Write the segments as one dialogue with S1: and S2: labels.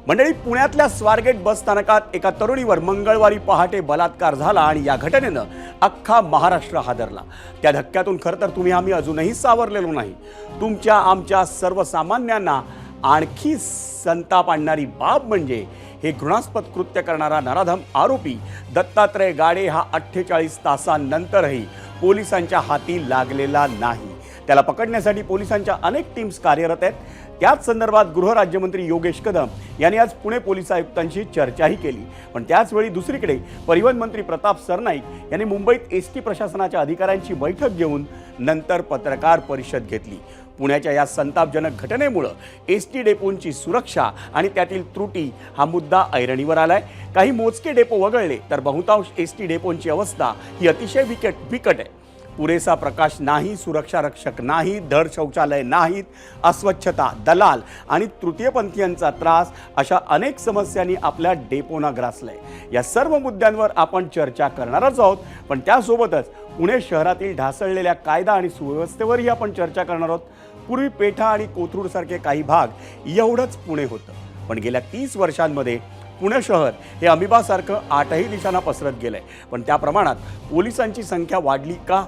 S1: मंडळी, पुण्यातल्या स्वारगेट बस स्थानकात एका तरुणीवर मंगळवारी पहाटे बलात्कार झाला आणि या घटनेनं अख्खा महाराष्ट्र हादरला। त्या धक्क्यातून खरं तर तुम्ही आम्ही अजूनही सावरलेलो नाही। तुमच्या आमच्या सर्वसामान्यांना आणखी संताप आणणारी बाब म्हणजे हे घृणास्पद कृत्य करणारा नराधम आरोपी दत्तात्रय गाडे हा 48 तासांनंतरही पोलिसांच्या हाती लागलेला नाही। त्याला पकडण्यासाठी पोलिसांच्या अनेक टीम्स कार्यरत आहेत। त्याच संदर्भात गृहराज्यमंत्री योगेश कदम यांनी आज पुणे पोलीस आयुक्तांशी चर्चाही केली। पण त्याचवेळी दुसरीकडे परिवहन मंत्री प्रताप सरनाईक यांनी मुंबईत एसटी प्रशासनाच्या अधिकाऱ्यांची बैठक घेऊन नंतर पत्रकार परिषद घेतली। पुण्याच्या या संतापजनक घटनेमुळे एसटी डेपोंची सुरक्षा आणि त्यातील त्रुटी हा मुद्दा ऐरणीवर आलाय। काही मोजके डेपो वगळले तर बहुतांश एसटी डेपोंची अवस्था ही अतिशय बिकट आहे। पुरेसा प्रकाश नाही, सुरक्षा रक्षक नाही, धड शौचालय नाहीत, अस्वच्छता, दलाल आणि तृतीयपंथीयांचा त्रास अशा अनेक समस्यांनी आपल्या डेपोना ग्रासलंय। या सर्व मुद्द्यांवर आपण चर्चा करणारच आहोत, पण त्यासोबतच पुणे शहरातील ढासळलेल्या कायदा आणि सुव्यवस्थेवरही आपण चर्चा करणार आहोत। पूर्वी पेठा आणि कोथरूडसारखे काही भाग एवढंच पुणे होतं, पण गेल्या 30 वर्षांमध्ये पुणे शहर हे अमिबासारखं 8ही दिशांना पसरत गेलंय। पण त्या प्रमाणात पोलिसांची संख्या वाढली का?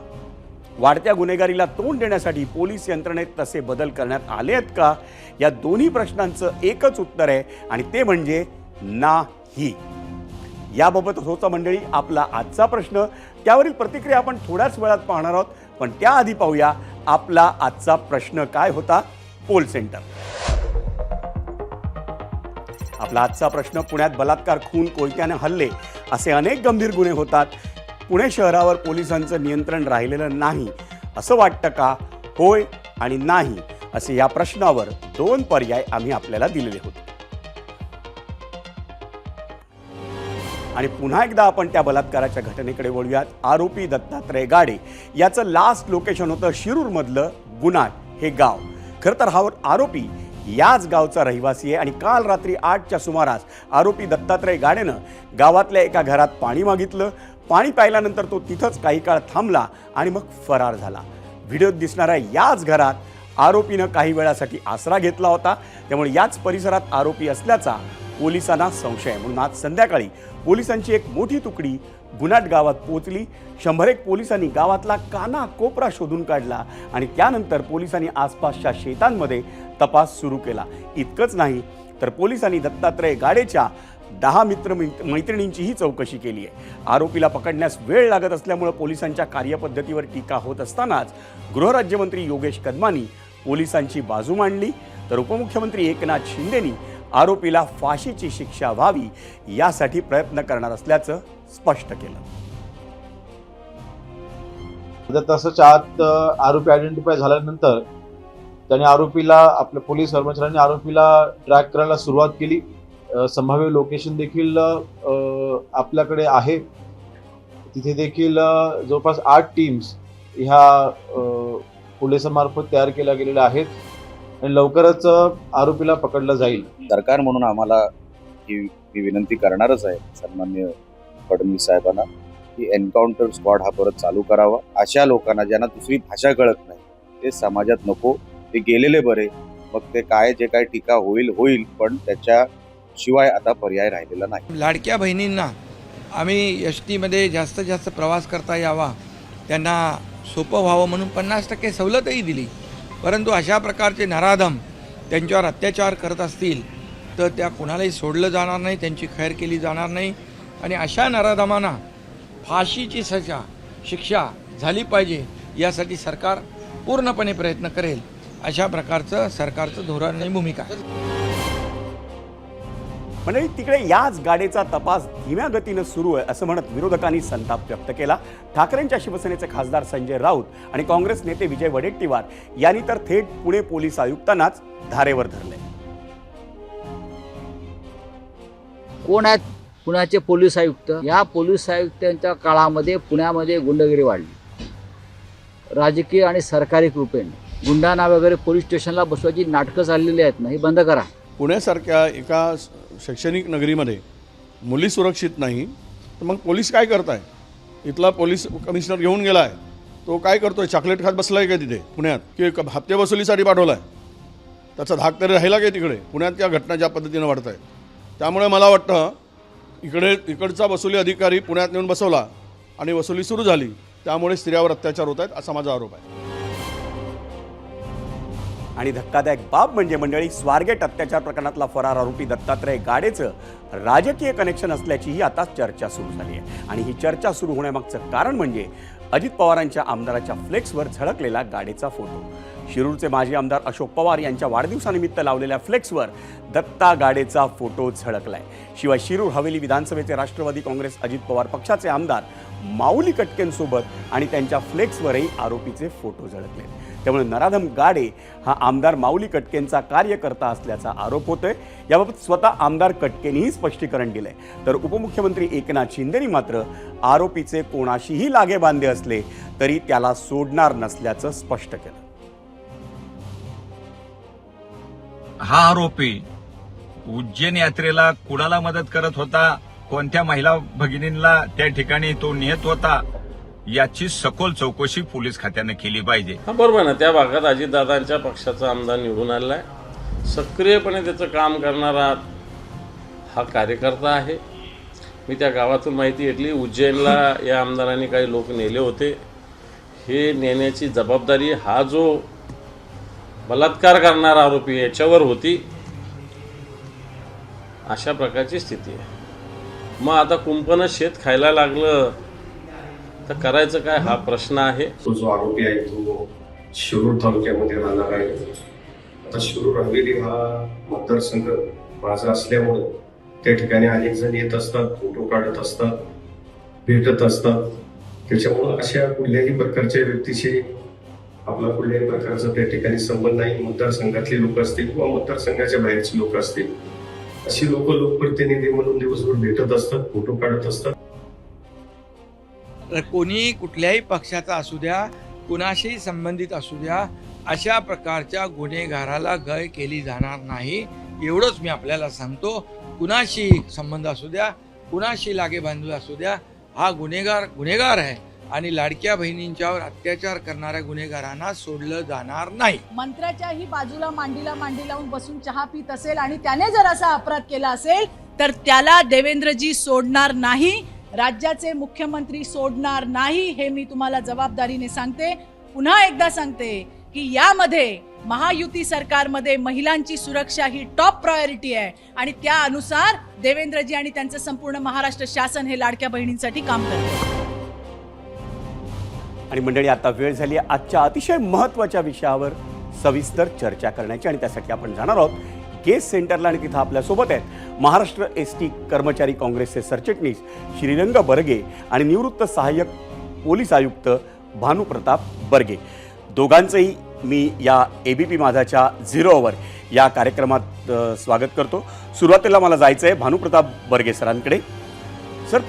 S1: वाढत्या गुन्हेगारीला तोंड देण्यासाठी पोलीस यंत्रणेत तसे बदल करण्यात आले आहेत का? या दोन्ही प्रश्नांचं एकच उत्तर आहे आणि ते म्हणजे नाही। याबाबत होता मंडळी आपला आजचा प्रश्न। त्यावरील प्रतिक्रिया आपण थोड्याच वेळात पाहणार आहोत, पण त्याआधी पाहूया आपला आजचा प्रश्न काय होता। Poll centre. आपला आजचा प्रश्न, पुण्यात बलात्कार, खून, कोयत्याने हल्ले असे अनेक गंभीर गुन्हे होतात। पुणे शहरावर पोलिसांचं नियंत्रण राहिलेलं नाही असं वाटतं का? होय आणि नाही असे या प्रश्नावर 2 पर्याय आम्ही आपल्याला दिलेले होते। आणि पुन्हा एकदा आपण त्या बलात्काराच्या घटनेकडे वळूयात। आरोपी दत्तात्रय गाडे याचं लास्ट लोकेशन होतं शिरूरमधलं गुन्हाट हे गाव। खरं तर हा आरोपी याच गावचा रहिवासी आहे आणि काल रात्री 8च्या सुमारास आरोपी दत्तात्रय गाडेनं गावातल्या एका घरात पाणी मागितलं। पाणी प्यायल्यानंतर तो तिथंच काही काळ थांबला आणि मग फरार झाला। व्हिडिओत दिसणाऱ्या याच घरात आरोपीनं काही वेळासाठी आसरा घेतला होता, त्यामुळे याच परिसरात आरोपी असल्याचा पोलिसांना संशय आहे। म्हणून आज संध्याकाळी पोलिसांची एक मोठी तुकडी गुन्हाट गावात पोहोचली। 100 पोलिसांनी गावातला काना कोपरा शोधून काढला आणि त्यानंतर पोलिसांनी आसपासच्या शेतांमध्ये तपास सुरू केला। इतकंच नाही तर पोलिसांनी दत्तात्रय गाडेच्या 10 मैत्रिणींचीही चौकशी केली आहे। आरोपीला पकडण्यास वेळ लागत असल्यामुळे पोलिसांच्या कार्यपद्धतीवर टीका होत असतानाच गृहराज्यमंत्री योगेश कदमांनी पोलिसांची बाजू मांडली, तर उपमुख्यमंत्री एकनाथ शिंदेनी आरोपीला फाशीची शिक्षा व्हावी यासाठी प्रयत्न करणार असल्याचं स्पष्ट केलं।
S2: अर्ध्या तासाच्या आत आरोपी आयडेंटिफाय झाल्यानंतर त्याने आरोपीला, आपल्या पोलीस कर्मचाऱ्यांनी आरोपीला ट्रॅक करायला सुरुवात केली। संभाव्य लोकेशन देखील आपल्याकडे आहे। तिथे देखील जवळपास 8 टीम्स ह्या पोलिसांमार्फत तयार केल्या गेलेल्या आहेत आणि लवकरच आरोपीला पकडलं जाईल।
S3: सरकार म्हणून आम्हाला ही विनंती करणारच आहे सन्माननीय फडणवीस साहेबांना की एन्काउंटर स्क्वॉड हा परत चालू करावा। अशा लोकांना ज्यांना दुसरी भाषा कळत नाही ते समाजात नको, ते गेलेले बरे। मग ते काय जे काय टीका होईल, पण त्याच्या शिवाय आता पर्याय राहिलेला नाही।
S4: लाडक्या बहिणींना आम्ही एसटीमध्ये जास्तीत जास्त प्रवास करता यावा, त्यांना सोपं व्हावं म्हणून 50% सवलतही दिली। परंतु अशा प्रकारचे नराधम त्यांच्यावर अत्याचार करत असतील तर त्या कुणालाही सोडलं जाणार नाही, त्यांची खैर केली जाणार नाही आणि अशा नराधमांना फाशीची शिक्षा झाली पाहिजे यासाठी सरकार पूर्णपणे प्रयत्न करेल। अशा प्रकारचं सरकारचं धोरण आणि भूमिका आहे।
S1: म्हणजे तिकडे याच गाडीचा तपास धीम्या गतीनं सुरू आहे असं म्हणत विरोधकांनी संताप व्यक्त केला। ठाकरेंच्या शिवसेनेचे खासदार संजय राऊत आणि काँग्रेस नेते विजय वडेट्टीवार यांनी तर थेट पुणे पोलीस आयुक्तांनाच धारेवर धरले।
S5: कोण आहेत पुण्याचे पोलीस आयुक्त? या पोलीस आयुक्तांच्या काळामध्ये पुण्यामध्ये गुंडगिरी वाढली। राजकीय आणि सरकारी कृपेने गुंडांना वगैरे पोलीस स्टेशनला बसवायची नाटकं चाललेली आहेत ना, ही बंद करा।
S6: पुण्यासारख्या एका शैक्षणिक नगरीमध्ये मुली सुरक्षित नाही तर मग पोलीस काय करताय? इथला पोलीस कमिशनर घेऊन गेला आहे, तो काय करतोय? चॉकलेट खात बसलाय का तिथे पुण्यात, की हप्ते वसुलीसाठी पाठवलाय? त्याचा धाक तरी राहिला काय तिकडे? पुण्यात त्या घटना ज्या पद्धतीने वाढत आहेत त्यामुळे मला वाटतं इकडचा वसुली अधिकारी पुण्यात नेऊन बसवला आणि वसुली सुरू झाली, त्यामुळे स्त्रियावर अत्याचार होत आहेत असा माझा आरोप आहे.
S1: आणि धक्कादायक बाब म्हणजे मंडळी, स्वारगेट अत्याचार प्रकरणातला फरार आरोपी दत्तात्रय गाडेचं राजकीय कनेक्शन असल्याचीही आता चर्चा सुरू झाली आहे. आणि ही चर्चा सुरू होण्यामागचं कारण म्हणजे अजित पवारांच्या आमदाराच्या फ्लेक्सवर झळकलेला गाडेचा फोटो. शिरूरचे माजी आमदार अशोक पवार यांच्या वाढदिवसानिमित्त लावलेल्या फ्लेक्सवर दत्ता गाडेचा फोटो झळकलाय. शिवाय शिरूर हवेली विधानसभेचे राष्ट्रवादी काँग्रेस अजित पवार पक्षाचे आमदार माऊली कटकेंसोबत आणि त्यांच्या फ्लेक्सवरही आरोपीचे फोटो झळकले. त्यामुळे नराधम गाडे हा आमदार माऊली कटकेंचा कार्यकर्ता असल्याचा आरोप होतोय. याबाबत स्वतः आमदार कटकेंनीही स्पष्टीकरण दिलंय. तर उपमुख्यमंत्री एकनाथ शिंदेनी मात्र आरोपीचे कोणाशीही लागेबांधे असले तरी त्याला सोडणार नसल्याचं स्पष्ट केलं.
S7: हा आरोपी उज्जैन यात्रेला कुणाला मदत करत होता, कोणत्या महिला भगिनींना त्या ठिकाणी तो नेत होता, याची सखोल चौकशी पोलीस खात्याने केली पाहिजे.
S8: हा बरोबर ना, त्या भागात अजितदादांच्या पक्षाचा आमदार निवडून आलेला आहे, सक्रियपणे त्याचं काम करणारा हा कार्यकर्ता आहे. मी त्या गावातून माहिती घेतली, उज्जैनला या आमदारांनी काही लोक नेले होते. हे नेण्याची जबाबदारी हा जो बलात्कार करणारा आरोपी याच्यावर होती, अशा प्रकारची स्थिती आहे. मग आता कुंपणं शेत खायला लागलं तर करायचं काय हा प्रश्न आहे.
S9: तो जो आरोपी आहे तो शिरूर तालुक्यामध्ये राहणार आहे. आता शिरूर हवेली हा मतदारसंघ माझा असल्यामुळे त्या ठिकाणी अनेक जण येत असतात, फोटो काढत असतात, भेटत असतात. त्याच्यामुळं अशा कुठल्याही प्रकारच्या व्यक्तीशी आपला कुठल्याही प्रकारचा त्या ठिकाणी संबंध नाही. मतदारसंघातले लोक असतील किंवा मतदारसंघाच्या बाहेरची लोक असतील, अशी लोक लोकप्रतिनिधी म्हणून दिवसभर भेटत असतात, फोटो काढत असतात.
S4: कोणी कुठल्याही पक्षाचा असू द्या, कुणाशीही संबंधित असू द्या, अशा प्रकारच्या गुन्हेगाराला गय केली जाणार नाही, एवढंच मी आपल्याला सांगतो. कुणाशी संबंध असू द्या, कुणाशी लागेबांधू असू द्या, हा गुन्हेगार आहे आणि लाडक्या बहिणींच्यावर अत्याचार करणाऱ्या गुन्हेगारांना सोडलं जाणार नाही.
S10: मंत्र्याच्याही बाजूला मांडीला मांडी लावून बसून चहा पित असेल आणि त्याने जर असा अपराध केला असेल तर त्याला देवेंद्रजी सोडणार नाही, राज्याचे मुख्यमंत्री सोडणार नाही. हे मी तुम्हाला जबाबदारीने सांगते. पुन्हा एकदा सांगते की यामध्ये महायुती सरकारमध्ये महिलांची सुरक्षा ही टॉप प्रायोरिटी आहे आणि त्या अनुसार देवेंद्रजी आणि त्यांचं संपूर्ण महाराष्ट्र शासन हे लाडक्या बहिणींसाठी काम करते.
S1: आणि मंडळी, आता वेळ झाली आहे आजच्या अतिशय महत्त्वाच्या विषयावर सविस्तर चर्चा करण्याची. आणि त्यासाठी आपण जाणार आहोत गेस्ट सेंटरला आणि तिथं आपल्यासोबत आहेत महाराष्ट्र एसटी कर्मचारी काँग्रेसचे सरचिटणीस श्रीरंग बर्गे आणि निवृत्त सहाय्यक पोलीस आयुक्त भानुप्रताप बर्गे. दोघांचंही मी या ABP माझाच्या 0 अवर या कार्यक्रमात स्वागत करतो. सुरुवातीला मला जायचं आहे भानुप्रताप बर्गे सरांकडे. सर,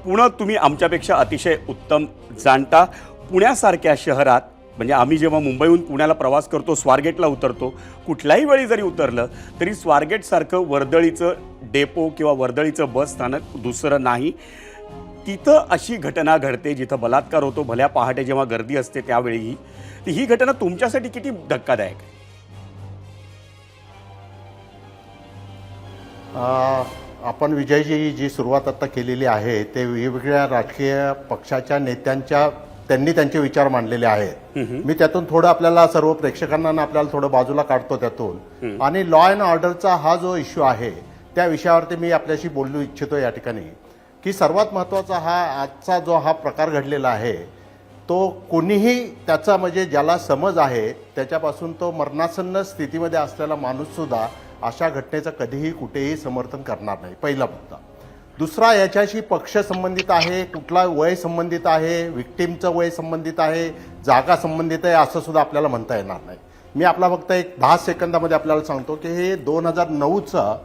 S1: पुणे तुम्ही आमच्यापेक्षा अतिशय उत्तम जाणता. पुण्यासारख्या शहरात म्हणजे आम्ही जेव्हा मुंबईहून पुण्याला प्रवास करतो, स्वारगेटला उतरतो, कुठल्याही वेळी जरी उतरलं तरी स्वारगेटसारखं वर्दळीचं डेपो किंवा वर्दळीचं बस स्थानक दुसरं नाही. तिथं अशी घटना घडते जिथं बलात्कार होतो, भल्या पहाटे जेव्हा गर्दी असते त्यावेळीही. ही घटना तुमच्यासाठी किती धक्कादायक
S11: आहे? आपण विजयजी जी सुरुवात आता केलेली आहे ते वेगवेगळ्या राजकीय पक्षाच्या नेत्यांच्या त्यांनी त्यांचे विचार मांडलेले आहेत. मी त्यातून थोडं आपल्याला सर्व प्रेक्षकांना आपल्याला थोडं बाजूला काढतो त्यातून. आणि लॉ अँड ऑर्डरचा हा जो इश्यू आहे त्या विषयावरती मी आपल्याशी बोलू इच्छितो या ठिकाणी की सर्वात महत्त्वाचा हा आजचा जो हा प्रकार घडलेला आहे तो कोणीही त्याचा म्हणजे ज्याला समज आहे त्याच्यापासून तो मरणासन्न स्थितीमध्ये असलेला माणूससुद्धा अशा घटनेचं कधीही कुठेही समर्थन करणार नाही, पहिला मुद्दा. दुसरा, याच्याशी पक्ष संबंधित आहे, कुठला वय संबंधित आहे, विक्टीमचं वय संबंधित आहे, जागा संबंधित आहे असं सुद्धा आपल्याला म्हणता येणार नाही. मी आपला फक्त एक 10 सेकंदामध्ये आपल्याला सांगतो की हे 2009चं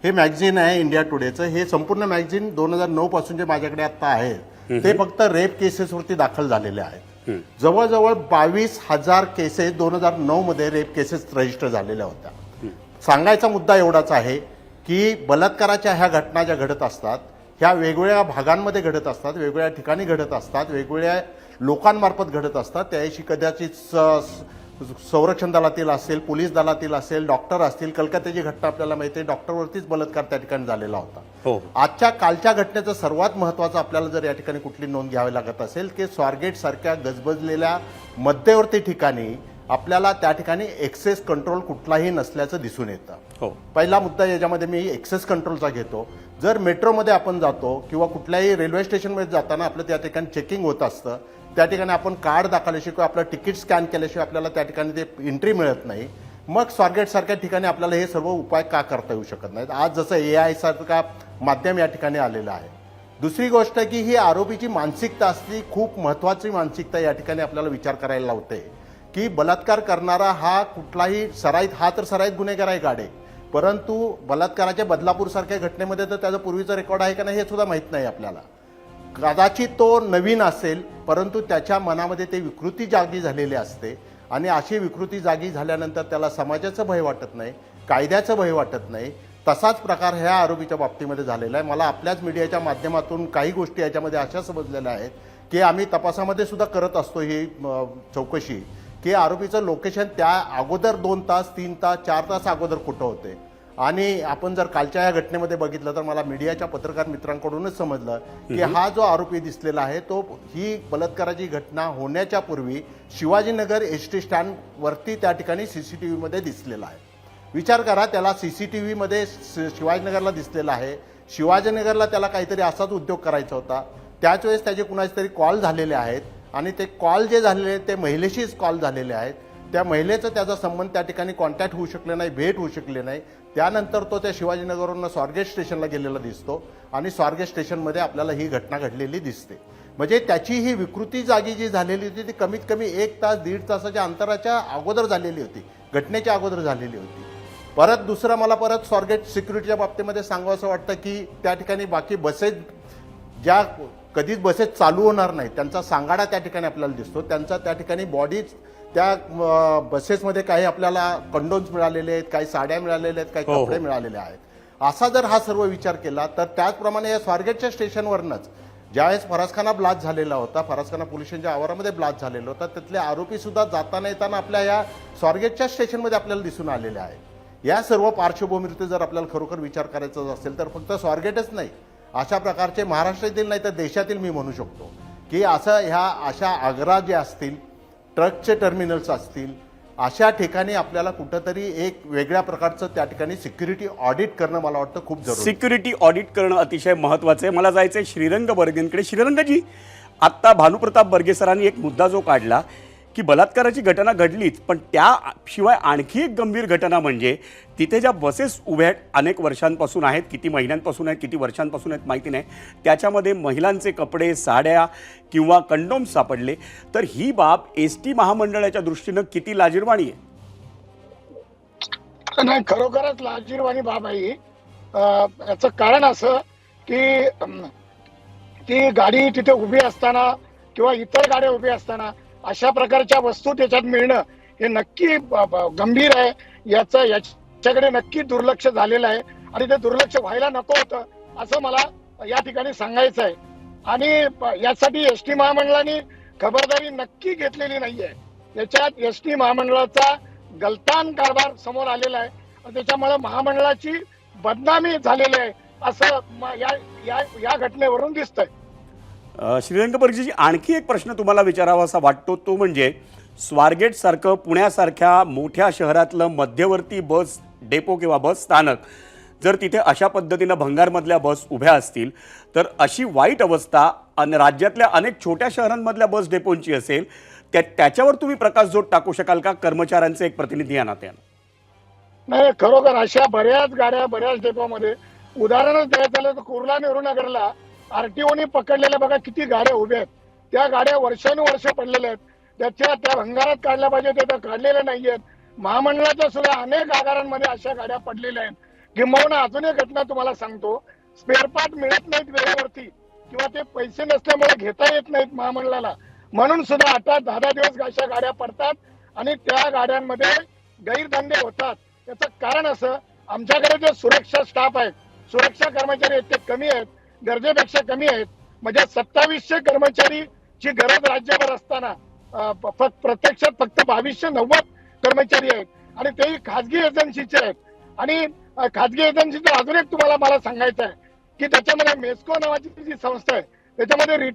S11: हे मॅगझिन आहे इंडिया टुडेचं. हे संपूर्ण मॅगझिन 2009 पासून जे माझ्याकडे आता आहे ते फक्त रेप केसेसवरती दाखल झालेले आहेत. जवळजवळ 22,000 केसेस 2009 मध्ये रेप केसेस रजिस्टर झालेल्या होत्या. सांगायचा मुद्दा एवढाच आहे की बलात्काराच्या ह्या घटना ज्या घडत असतात ह्या वेगवेगळ्या भागांमध्ये घडत असतात, वेगवेगळ्या ठिकाणी घडत असतात, वेगवेगळ्या लोकांमार्फत घडत असतात. त्याशी कदाचित संरक्षण दलातील असेल, पोलीस दलातील असेल, डॉक्टर असतील. कलकत्त्याची घटना आपल्याला माहिती आहे, डॉक्टरवरतीच बलात्कार त्या ठिकाणी झालेला होता.
S1: हो.
S11: आजच्या कालच्या घटनेचं सर्वात महत्त्वाचं आपल्याला जर या ठिकाणी कुठली नोंद घ्यावी लागत असेल की स्वारगेट सारख्या गजबजलेल्या मध्यवर्ती ठिकाणी आपल्याला त्या ठिकाणी एक्सेस कंट्रोल कुठलाही नसल्याचं दिसून येतं.
S1: हो.
S11: पहिला मुद्दा याच्यामध्ये मी एक्सेस कंट्रोलचा घेतो. जर मेट्रोमध्ये आपण जातो किंवा कुठल्याही रेल्वे स्टेशनमध्ये जाताना आपलं त्या ठिकाणी चेकिंग होत असतं, त्या ठिकाणी आपण कार्ड दाखवल्याशिवाय किंवा आपलं तिकीट स्कॅन केल्याशिवाय आपल्याला त्या ठिकाणी ते एंट्री मिळत नाही. मग स्वारगेट सारख्या ठिकाणी आपल्याला हे सर्व उपाय का करता येऊ शकत नाहीत? आज जसं AI सारखा माध्यम या ठिकाणी आलेलं आहे. दुसरी गोष्ट की ही आरोपीची मानसिकता असली खूप महत्त्वाची मानसिकता या ठिकाणी आपल्याला विचार करायला लावते की बलात्कार करणारा हा कुठलाही सराईत, हा तर सराईत गुन्हेगार आहे गाडे, परंतु बलात्काराच्या बदलापूरसारख्या घटनेमध्ये तर त्याचं पूर्वीचं रेकॉर्ड आहे का नाही हे सुद्धा माहीत नाही आपल्याला. कदाचित तो नवीन असेल, परंतु त्याच्या मनामध्ये ते विकृती जागी झालेली असते आणि अशी विकृती जागी झाल्यानंतर त्याला समाजाचं भय वाटत नाही, कायद्याचं भय वाटत नाही. तसाच प्रकार ह्या आरोपीच्या बाबतीमध्ये झालेला आहे. मला आपल्याच मीडियाच्या माध्यमातून काही गोष्टी याच्यामध्ये अशा समजलेल्या आहेत की आम्ही तपासामध्ये सुद्धा करत असतो ही चौकशी की आरोपीचं लोकेशन त्या अगोदर 2 तास 3 तास 4 तास अगोदर कुठं होते. आणि आपण जर कालच्या या घटनेमध्ये बघितलं तर मला मीडियाच्या पत्रकार मित्रांकडूनच समजलं की हा जो आरोपी दिसलेला आहे तो ही बलात्काराची घटना होण्याच्या पूर्वी शिवाजीनगर ST स्टँडवरती त्या ठिकाणी CCTV मध्ये दिसलेला आहे. विचार करा, त्याला CCTV मध्ये शिवाजीनगरला दिसलेला आहे. शिवाजीनगरला त्याला काहीतरी असाच उद्योग करायचा होता. त्याच वेळेस त्याचे कुणाचे तरी कॉल झालेले आहेत आणि ते कॉल जे झालेले आहेत ते महिलेशीच कॉल झालेले आहेत. त्या महिलेचं त्याचा संबंध त्या ठिकाणी कॉन्टॅक्ट होऊ शकले नाही, भेट होऊ शकले नाही. त्यानंतर तो त्या शिवाजीनगरवरून स्वारगेट स्टेशनला गेलेला दिसतो आणि स्वारगेट स्टेशनमध्ये आपल्याला ही घटना घडलेली दिसते. म्हणजे त्याची ही विकृती जागी जी झालेली होती ती कमीत कमी 1 तास 1.5 तासाच्या अंतराच्या अगोदर झालेली होती, घटनेच्या अगोदर झालेली होती. परत दुसरं मला परत स्वारगेट सिक्युरिटीच्या बाबतीमध्ये सांगावंसं वाटतं की त्या ठिकाणी बाकी बसेस ज्या कधीच बसेस चालू होणार नाही त्यांचा सांगाडा त्या ठिकाणी आपल्याला दिसतो. त्यांचा त्या ठिकाणी बॉडीज त्या बसेसमध्ये काही आपल्याला कंडोन्स मिळालेले आहेत, काही साड्या मिळालेल्या आहेत, काही कपडे मिळालेले आहेत. असा जर हा सर्व विचार केला तर त्याचप्रमाणे या स्वारगेटच्या स्टेशनवरनंच ज्यावेळेस फरासखाना ब्लास्ट झालेला होता, फरासखाना पोलीस स्टेशनच्या आवारामध्ये ब्लास्ट झालेला होता, त्यातले आरोपी सुद्धा जाताना येताना आपल्या या स्वारगेटच्या स्टेशनमध्ये आपल्याला दिसून आलेले आहेत. या सर्व पार्श्वभूमीवरती जर आपल्याला खरोखर विचार करायचा असेल तर फक्त स्वारगेटच नाही, अशा प्रकारचे महाराष्ट्रातील नाही तर देशातील मी म्हणू शकतो की असं ह्या अशा आग्रा जे असतील, ट्रकचे टर्मिनल्स असतील, अशा ठिकाणी आपल्याला कुठंतरी एक वेगळ्या प्रकारचं त्या ठिकाणी सिक्युरिटी ऑडिट करणं मला वाटतं खूप जरुरी.
S1: सिक्युरिटी ऑडिट करणं अतिशय महत्त्वाचं आहे. मला जायचं आहे श्रीरंग बर्गेंकडे. श्रीरंगजी, आत्ता भानुप्रताप बर्गे सरांनी एक मुद्दा जो काढला की बलात्काराची घटना घडलीच, पण त्याशिवाय आणखी एक गंभीर घटना म्हणजे तिथे ज्या बसेस उभ्या अनेक वर्षांपासून आहेत, किती महिन्यांपासून आहेत, किती वर्षांपासून आहेत माहिती नाही, त्याच्यामध्ये महिलांचे कपडे, साड्या किंवा कंडोम्स सापडले. तर ही बाब ST महामंडळाच्या दृष्टीनं किती लाजिरवाणी आहे?
S12: नाही, खरोखरच लाजिरवाणी बाब आहे. याचं कारण असं की ती गाडी तिथे उभी असताना किंवा इतर गाड्या उभी असताना अशा प्रकारच्या वस्तू त्याच्यात मिळणं हे नक्की गंभीर आहे. याच्याकडे नक्की दुर्लक्ष झालेलं आहे आणि ते दुर्लक्ष व्हायला नको होतं असं मला या ठिकाणी सांगायचं आहे. आणि यासाठी ST महामंडळाने खबरदारी नक्की घेतलेली नाहीये. याच्यात ST महामंडळाचा गलतान कारभार समोर आलेला आहे. त्याच्यामुळे महामंडळाची बदनामी झालेली आहे असं या घटनेवरून दिसतंय.
S1: श्रीरंग बर्गेजी, आणखी एक प्रश्न तुम्हाला विचारावासा वाटतो, तो म्हणजे स्वारगेटसारखं पुण्यासारख्या मोठ्या शहरातलं मध्यवर्ती बस डेपो किंवा बस स्थानक जर तिथे अशा पद्धतीनं भंगारमधल्या बस उभ्या असतील तर अशी वाईट अवस्था राज्यातल्या अनेक छोट्या शहरांमधल्या बस डेपोंची असेल. त्याच्यावर तुम्ही प्रकाशझोत टाकू शकाल का कर्मचाऱ्यांचे एक प्रतिनिधी या नात्यानं?
S12: नाही, खरोखर अशा बऱ्याच गाड्या बऱ्याच डेपोमध्ये, उदाहरणच द्यायचं झालं तर कुर्ला नेहरू नगरला RTOने पकडलेल्या बघा किती गाड्या उभ्या आहेत. त्या गाड्या वर्षानुवर्ष पडलेल्या आहेत. त्या भंगारात काढल्या पाहिजे त्या काढलेल्या नाहीयेत. महामंडळाच्या सुद्धा अनेक आगारांमध्ये अशा गाड्या पडलेल्या आहेत. किंबहुना अजून एक घटना तुम्हाला सांगतो, स्पेअर पार्ट मिळत नाहीत वेळेवरती किंवा ते पैसे नसल्यामुळे घेता येत नाहीत महामंडळाला, म्हणून सुद्धा 8-10 दिवस अशा गाड्या पडतात आणि त्या गाड्यांमध्ये गैरधंदे होतात. याचं कारण असं, आमच्याकडे जे सुरक्षा स्टाफ आहे, सुरक्षा कर्मचारी आहेत ते कमी आहेत, गरजेपेक्षा कमी आहेत. म्हणजे 2700 कर्मचारीची गरज राज्यभर असताना प्रत्यक्षात फक्त 2290 कर्मचारी आहेत आणि तेही खाजगी एजन्सीचे आहेत. आणि खाजगी एजन्सीचं अजून एक तुम्हाला मला सांगायचं आहे की त्याच्यामध्ये मेस्को नावाची जी संस्था आहे त्याच्यामध्ये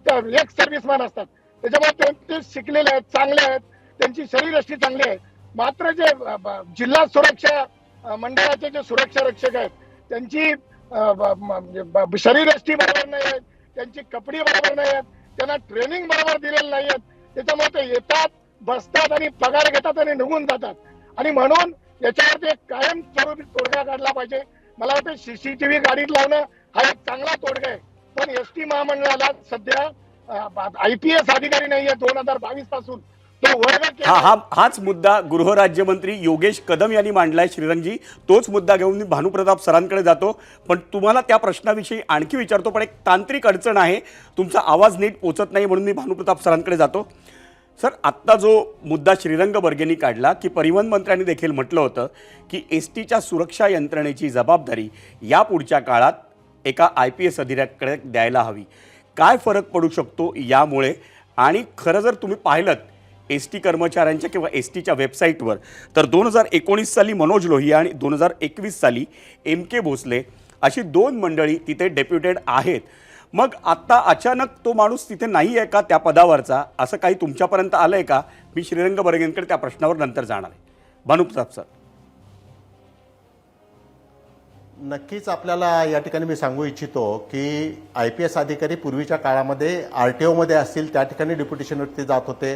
S12: एक सर्व्हिसमॅन असतात, त्याच्यामध्ये ते शिकलेले आहेत, चांगले आहेत, त्यांची शरीरयष्टी चांगली आहे. मात्र जे जिल्हा सुरक्षा मंडळाचे जे सुरक्षा रक्षक आहेत त्यांची शरीरयष्टी बरोबर नाही आहेत, त्यांची कपडी बरोबर नाही आहेत, त्यांना ट्रेनिंग बरोबर दिलेलं नाही आहेत. त्याच्यामुळे ते येतात, बसतात आणि पगार घेतात आणि निघून जातात. आणि म्हणून याच्यावरती एक कायम स्वरूपी तोडगा काढला पाहिजे. मला वाटतं सीसीटीव्ही गाडीत लावणं हा एक चांगला तोडगा आहे. पण एसटी महामंडळाला सध्या IPS अधिकारी नाहीये 2022 पासून. तो वर्ग
S1: हाच मुद्दा गृहराज्यमंत्री योगेश कदम यांनी मांडलाय. श्रीरंगजी, तोच मुद्दा घेऊन मी भानुप्रताप सरांकडे जातो, पण तुम्हाला त्या प्रश्नाविषयी आणखी विचारतो. पण एक तांत्रिक अडचण आहे, तुमचा आवाज नीट पोचत नाही, म्हणून मी भानुप्रताप सरांकडे जातो. सर, आत्ता जो मुद्दा श्रीरंग बर्गेंनी काढला की परिवहन मंत्र्यांनी देखील म्हटलं होतं की एसटीच्या सुरक्षा यंत्रणेची जबाबदारी या पुढच्या काळात एका IPS अधिकाऱ्याकडे द्यायला हवी. काय फरक पडू शकतो यामुळे? आणि खरं जर तुम्ही पाहिलं एसटी कर्मचाऱ्यांच्या किंवा एसटीच्या वेबसाईटवर तर 2019 साली मनोज लोहिया आणि 2021 साली MK भोसले अशी 2 मंडळी तिथे डेप्युटेड आहेत. मग आता अचानक तो माणूस तिथे नाही आहे का त्या पदावरचा, असं काही तुमच्यापर्यंत आलं आहे का? मी श्रीरंग बर्गेंकडे त्या प्रश्नावर नंतर जाणार आहे. भानुप्रताप सर.
S11: नक्कीच आपल्याला या ठिकाणी मी सांगू इच्छितो की IPS अधिकारी पूर्वीच्या काळामध्ये RTOमध्ये असतील त्या ठिकाणी डेप्युटेशनवरती जात होते,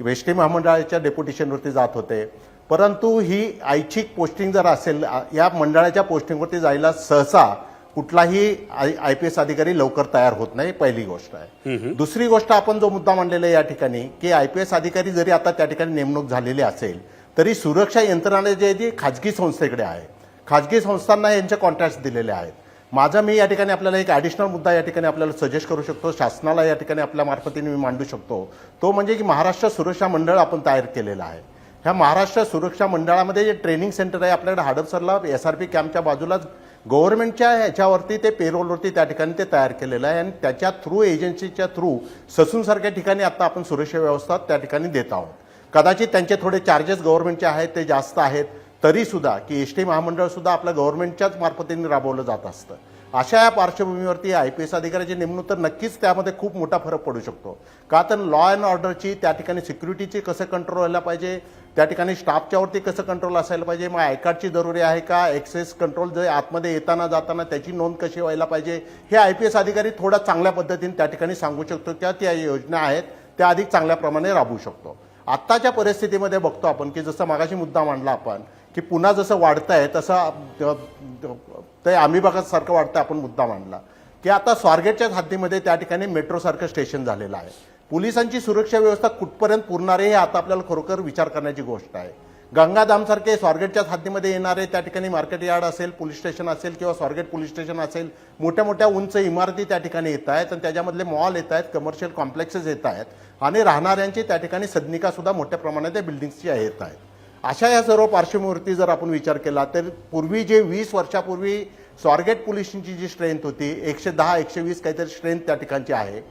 S11: एसटी महामंडळाच्या डेप्युटेशनवरती जात होते. परंतु ही ऐच्छिक पोस्टिंग जर असेल, या मंडळाच्या पोस्टिंगवरती जायला सहसा कुठलाही IPS अधिकारी लवकर तयार होत नाही, पहिली गोष्ट आहे. दुसरी गोष्ट, आपण जो मुद्दा मांडलेला आहे या ठिकाणी की IPS अधिकारी जरी आता त्या ठिकाणी नेमणूक झालेली असेल तरी सुरक्षा यंत्रणा जे आहे ती खाजगी संस्थेकडे आहे. खाजगी संस्थांना यांचे कॉन्ट्रॅक्ट्स दिलेले आहेत. मी या ठिकाणी आपल्याला एक ॲडिशनल मुद्दा या ठिकाणी आपल्याला सजेस्ट करू शकतो, शासनाला या ठिकाणी आपल्या मार्फतीने मी मांडू शकतो. तो म्हणजे की महाराष्ट्र सुरक्षा मंडळ आपण तयार केलेलं आहे. ह्या महाराष्ट्र सुरक्षा मंडळामध्ये जे ट्रेनिंग सेंटर आहे आपल्याकडे हडपसरला SRP कॅम्पच्या बाजूलाच गव्हर्नमेंटच्या ह्याच्यावरती ते पेरोलवरती त्या ठिकाणी ते तयार केलेलं आहे. आणि त्याच्या थ्रू, एजन्सीच्या थ्रू ससूनसारख्या ठिकाणी आता आपण सुरक्षा व्यवस्था त्या ठिकाणी देत आहोत. कदाचित त्यांचे थोडे चार्जेस गव्हर्नमेंटचे आहेत, ते जास्त आहेत, तरीसुद्धा की एसटी महामंडळसुद्धा आपल्या गव्हर्नमेंटच्याच मार्फतीने राबवलं जात असतं. अशा या पार्श्वभूमीवरती IPS अधिकाऱ्याची नेमणूक तर नक्कीच त्यामध्ये खूप मोठा फरक पडू शकतो. का तर लॉ अँड ऑर्डरची, त्या ठिकाणी सिक्युरिटीची कसं कंट्रोल व्हायला पाहिजे, त्या ठिकाणी स्टाफच्यावरती कसं कंट्रोल असायला पाहिजे, मग आयकार्डची जरुरी आहे का, ॲक्सेस कंट्रोल जे आतमध्ये येताना जाताना त्याची नोंद कशी व्हायला पाहिजे, हे IPS अधिकारी थोडा चांगल्या पद्धतीने त्या ठिकाणी सांगू शकतो किंवा त्या योजना आहेत त्या अधिक चांगल्या प्रमाणे राबवू शकतो. आत्ताच्या परिस्थितीमध्ये बघतो आपण की जसं मागाशी मुद्दा मांडला आपण की पुन्हा जसं वाढतं आहे तसं ते आम्ही बघासारखं वाटतं. आपण मुद्दा मांडला की आता स्वारगेटच्याच हद्दीमध्ये त्या ठिकाणी मेट्रोसारखं स्टेशन झालेलं आहे. पोलिसांची सुरक्षा व्यवस्था कुठपर्यंत पुरणार आहे हे आता आपल्याला खरोखर विचार करण्याची गोष्ट आहे. गंगाधामसारखे स्वारगेटच्याच हद्दीमध्ये येणारे त्या ठिकाणी मार्केट यार्ड असेल, पोलीस स्टेशन असेल किंवा स्वारगेट पोलीस स्टेशन असेल, मोठ्या मोठ्या उंच इमारती त्या ठिकाणी येत आहेत आणि त्याच्यामधले मॉल येत आहेत, कमर्शियल कॉम्प्लेक्सेस येत आहेत आणि राहणाऱ्यांची त्या ठिकाणी सदनिकासुद्धा मोठ्या प्रमाणात त्या बिल्डिंग्सची येत आहेत. अशा या सर्व पार्श्वभूमीवरती जर आपण विचार केला तर पूर्वी जे 20 वर्षापूर्वी स्वारगेट पोलिसांची जी स्ट्रेंथ होती 110-120 काहीतरी स्ट्रेंथ त्या ठिकाणची आहे.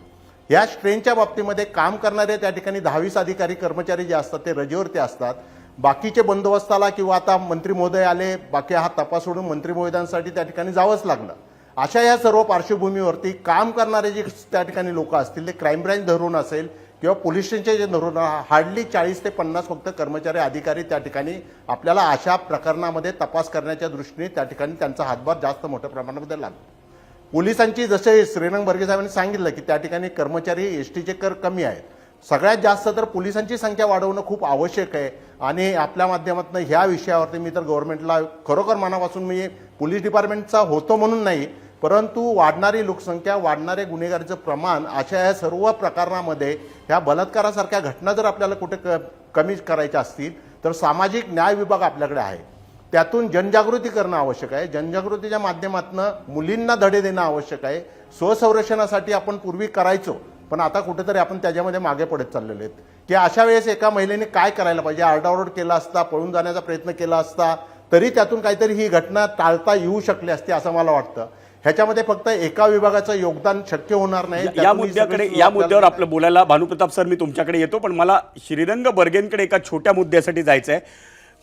S11: या स्ट्रेंथच्या बाबतीमध्ये काम करणारे त्या ठिकाणी 10-20 अधिकारी कर्मचारी जे असतात ते रजेवरती असतात. बाकीचे बंदोबस्ताला किंवा आता मंत्री महोदय आले, बाकी हा तपास सोडून मंत्री महोदयांसाठी त्या ठिकाणी जावंच लागलं. अशा या सर्व पार्श्वभूमीवरती काम करणारे जे त्या ठिकाणी लोक असतील ते क्राईम ब्रँच धरून असेल किंवा पोलीस स्टेशनचे जे धरून हार्डली 40 ते 50 फक्त कर्मचारी अधिकारी त्या ठिकाणी आपल्याला अशा प्रकरणामध्ये तपास करण्याच्या दृष्टीने त्या ठिकाणी त्यांचा हातभार जास्त मोठ्या प्रमाणामध्ये लागतो. पोलिसांची जसे श्रीरंग बर्गे साहेबांनी सांगितलं की त्या ठिकाणी कर्मचारी एसटीचे कर कमी आहेत. सगळ्यात जास्त तर पोलिसांची संख्या वाढवणं खूप आवश्यक आहे आणि आपल्या माध्यमातून ह्या विषयावरती मी तर गव्हर्नमेंटला खरोखर मनापासून मी पोलीस डिपार्टमेंटचा होतो म्हणून नाही, परंतु वाढणारी लोकसंख्या, वाढणारे गुन्हेगारीचं प्रमाण अशा या सर्व प्रकरणामध्ये ह्या बलात्कारासारख्या घटना जर आपल्याला कुठे कमी करायच्या असतील तर सामाजिक न्याय विभाग आपल्याकडे आहे. त्यातून जनजागृती करणं आवश्यक आहे. जनजागृतीच्या माध्यमातून मुलींना धडे देणं आवश्यक आहे. स्वसंरक्षणासाठी आपण पूर्वी करायचो पण आता कुठेतरी आपण त्याच्यामध्ये मागे पडत चाललेले आहेत की अशा वेळेस एका महिलेने काय करायला पाहिजे. आरडाओरड केला असता, पळून जाण्याचा प्रयत्न केला असता तरी त्यातून काहीतरी ही घटना टाळता येऊ शकली असती असं मला वाटतं. ह्याच्यामध्ये फक्त एका विभागाचं योगदान शक्य होणार नाही.
S1: या मुद्द्यावर आपलं बोलायला भानुप्रताप सर मी तुमच्याकडे येतो, पण मला श्रीरंग बर्गेंकडे एका छोट्या मुद्द्यासाठी जायचं आहे.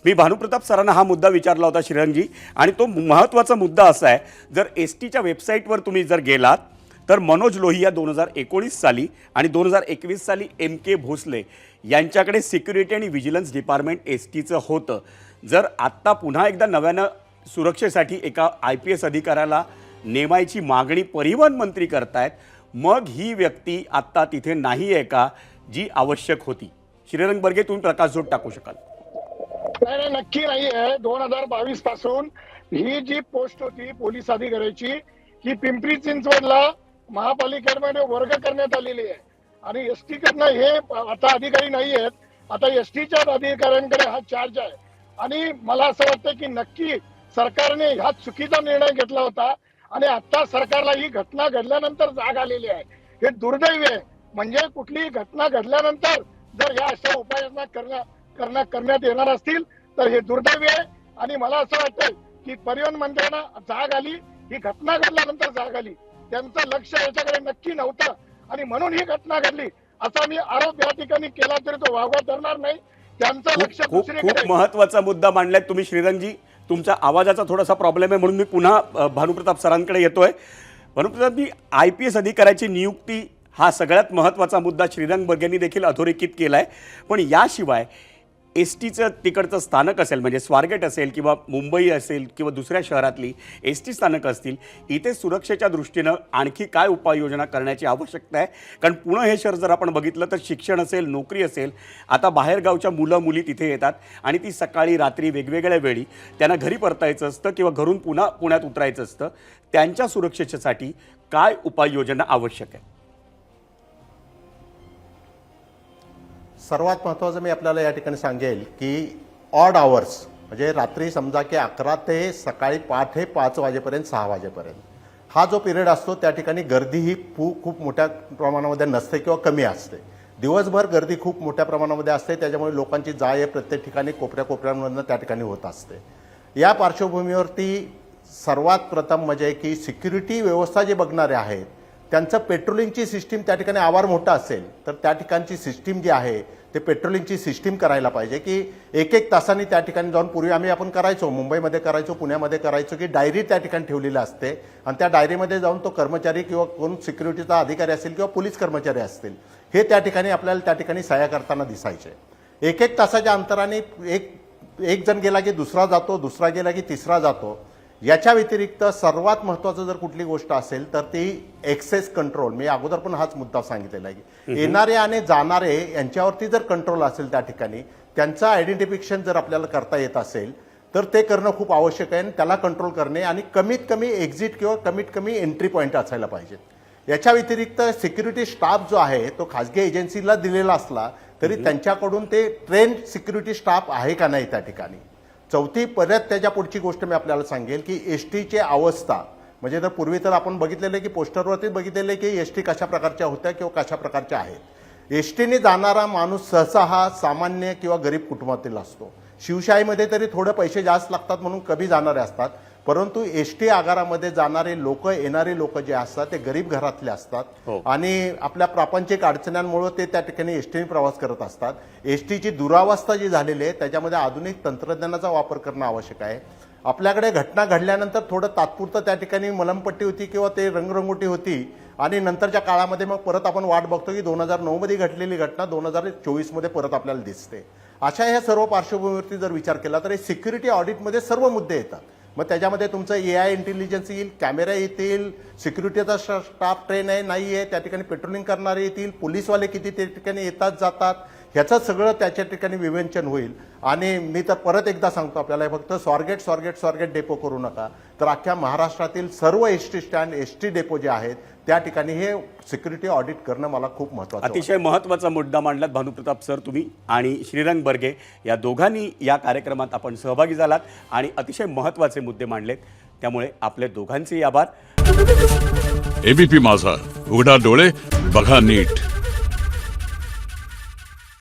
S1: मी भानुप्रताप सरांना हा मुद्दा विचारला होता श्रीरंगजी, आणि तो महत्त्वाचा मुद्दा असा आहे, जर STच्या वेबसाईटवर तुम्ही जर गेलात तर मनोज लोहिया 2019 साली आणि 2021 साली MK भोसले यांच्याकडे सिक्युरिटी आणि व्हिजिलन्स डिपार्टमेंट STचं होतं. जर आत्ता पुन्हा एकदा नव्यानं सुरक्षेसाठी एका IPS अधिकाऱ्याला नेमायची मागणी परिवहन मंत्री करतायत, मग ही व्यक्ती आत्ता तिथे नाही आहे का जी आवश्यक होती? श्रीरंग बर्गे, तुम्ही प्रकाशझोत टाकू शकाल?
S12: नाही, नक्की नाही आहे. 2022 पासून ही जी पोस्ट होती पोलीस अधिकाऱ्याची, ही पिंपरी चिंचवडला महापालिकेमध्ये वर्ग करण्यात आलेली आहे. आणि ST कडनं हे आता अधिकारी नाही आहेत, आता STच्याच अधिकाऱ्यांकडे हा चार्ज आहे. आणि मला असं वाटतं की नक्की सरकारने हा चुकीचा निर्णय घेतला होता, आणि आता सरकारला ही घटना घडल्यानंतर जाग आलेली आहे. हे दुर्दैवी आहे. म्हणजे कुठलीही घटना घडल्यानंतर जर या अशा उपाययोजना करण्यात येणार असतील तर हे दुर्दैवी आहे. आणि मला असं वाटतं की परिवहन मंत्र्यांना जाग आली, ही घटना घडल्यानंतर जाग आली, त्यांचं लक्ष याच्याकडे नक्की नव्हतं आणि म्हणून ही घटना घडली असा मी आरोप या ठिकाणी केला तरी तो वावगा ठरणार नाही. त्यांचं लक्ष
S1: खूप महत्त्वाचा मुद्दा मांडलाय तुम्ही श्रीरंगजी. तुमच्या आवाजाचा थोडासा प्रॉब्लेम आहे म्हणून मी पुन्हा भानुप्रताप सरांकडे येतोय. भानुप्रतापजी, IPS अधिकाऱ्याची नियुक्ती हा सगळ्यात महत्त्वाचा मुद्दा श्रीरंग बर्गेंनी देखील अधोरेखित केला आहे. पण याशिवाय STचं तिकडचं स्थानक असेल, म्हणजे स्वारगेट असेल किंवा मुंबई असेल किंवा दुसऱ्या शहरातली ST स्थानकं असतील, इथे सुरक्षेच्या दृष्टीनं आणखी काय उपाययोजना करण्याची आवश्यकता आहे? कारण पुणे हे शहर जर आपण बघितलं तर शिक्षण असेल, नोकरी असेल, आता बाहेरगावच्या मुलं मुली तिथे येतात आणि ती सकाळी रात्री वेगवेगळ्या वेळी त्यांना घरी परतायचं असतं किंवा घरून पुन्हा पुण्यात उतरायचं असतं. त्यांच्या सुरक्षेसाठी काय उपाययोजना आवश्यक आहे?
S11: सर्वात महत्त्वाचं मी आपल्याला या ठिकाणी सांगेल की ऑड आवर्स, म्हणजे रात्री समजा की 11 ते सकाळी पहाटे 5 वाजेपर्यंत 6 वाजेपर्यंत हा जो पिरियड असतो त्या ठिकाणी गर्दी ही खूप मोठ्या प्रमाणामध्ये नसते किंवा कमी असते. दिवसभर गर्दी खूप मोठ्या प्रमाणामध्ये असते, त्याच्यामुळे लोकांची जाय प्रत्येक ठिकाणी कोपऱ्याकोपऱ्यांमधून त्या ठिकाणी होत असते. या पार्श्वभूमीवरती सर्वात प्रथम म्हणजे की सिक्युरिटी व्यवस्था जे बघणारे आहेत त्यांचं पेट्रोलिंगची सिस्टीम त्या ठिकाणी आवार मोठा असेल तर त्या ठिकाणची सिस्टीम जी आहे ते पेट्रोलिंगची सिस्टीम करायला पाहिजे की एक तासांनी त्या ठिकाणी जाऊन, पूर्वी आपण करायचो, मुंबईमध्ये करायचो, पुण्यामध्ये करायचो की डायरी त्या ठिकाणी ठेवलेली असते आणि त्या डायरीमध्ये जाऊन तो कर्मचारी किंवा कोण सिक्युरिटीचा अधिकारी असेल किंवा पोलीस कर्मचारी असतील हे त्या ठिकाणी आपल्याला त्या ठिकाणी सह्या करताना दिसायचे. एक तासाच्या अंतराने एक जण गेला की दुसरा जातो, दुसरा गेला की तिसरा जातो. याच्या व्यतिरिक्त सर्वात महत्त्वाचं जर कुठली गोष्ट असेल तर ती एक्सेस कंट्रोल. मी अगोदर पण हाच मुद्दा सांगितलेला आहे की येणारे आणि जाणारे यांच्यावरती जर कंट्रोल असेल त्या ठिकाणी, त्यांचं आयडेंटिफिकेशन जर आपल्याला करता येत असेल तर ते करणं खूप आवश्यक आहे. आणि त्याला कंट्रोल करणे आणि कमीत कमी एक्झिट किंवा कमीत कमी एंट्री पॉईंट असायला पाहिजेत. याच्या व्यतिरिक्त सिक्युरिटी स्टाफ जो आहे तो खाजगी एजन्सीला दिलेला असला तरी त्यांच्याकडून ते ट्रेन सिक्युरिटी स्टाफ आहे का नाही त्या ठिकाणी. चौथी परत त्याच्या पुढची गोष्ट मी आपल्याला सांगेल की STची अवस्था, म्हणजे तर पूर्वी तर आपण बघितलेलं की पोस्टरवरती बघितलेलं की ST कशा प्रकारच्या होत्या किंवा कशा प्रकारच्या आहेत. STने जाणारा माणूस सहसा हा सामान्य किंवा गरीब कुटुंबातील असतो. शिवशाहीमध्ये तरी थोडे पैसे जास्त लागतात म्हणून कमी जाणारे असतात, परंतु ST आगारामध्ये जाणारे लोक, येणारे लोक जे असतात ते गरीब घरातले असतात आणि आपल्या प्रापंचिक अडचणांमुळे ते त्या ठिकाणी STने प्रवास करत असतात. STची दुरावस्था जी झालेली आहे त्याच्यामध्ये आधुनिक तंत्रज्ञानाचा वापर करणं आवश्यक आहे. आपल्याकडे घटना घडल्यानंतर थोडं तात्पुरतं त्या ठिकाणी मलमपट्टी होती किंवा ते रंगरंगोटी होती आणि नंतरच्या काळामध्ये मग परत आपण वाट बघतो की 2009मध्ये घडलेली घटना 2024मध्ये परत आपल्याला दिसते. अशा ह्या सर्व पार्श्वभूमीवरती जर विचार केला तर सिक्युरिटी ऑडिटमध्ये सर्व मुद्दे येतात. मग त्याच्यामध्ये तुमचं AI इंटेलिजन्स येईल, कॅमेरा येतील, सिक्युरिटीचा स्टाफ ट्रेन आहे नाही आहे, त्या ठिकाणी पेट्रोलिंग करणारे येतील, पोलीसवाले किती त्या ठिकाणी येतात जातात, ह्याचं सगळं त्याच्या ठिकाणी विवेचन होईल. आणि मी तर परत एकदा सांगतो आपल्याला, फक्त स्वारगेट डेपो करू नका, तर अख्ख्या महाराष्ट्रातील सर्व ST स्टँड, ST डेपो जे आहेत त्या ठिकाणी हे सिक्युरिटी ऑडिट करणं मला खूप महत्त्वाचं.
S1: अतिशय महत्त्वाचा मुद्दा मांडलात भानुप्रताप सर तुम्ही आणि श्रीरंग बर्गे या दोघांनी या कार्यक्रमात आपण सहभागी झालात आणि अतिशय महत्त्वाचे मुद्दे मांडलेत, त्यामुळे आपले दोघांचेही आभार.
S13: ABP माझा, उघडा डोळे बघा नीट.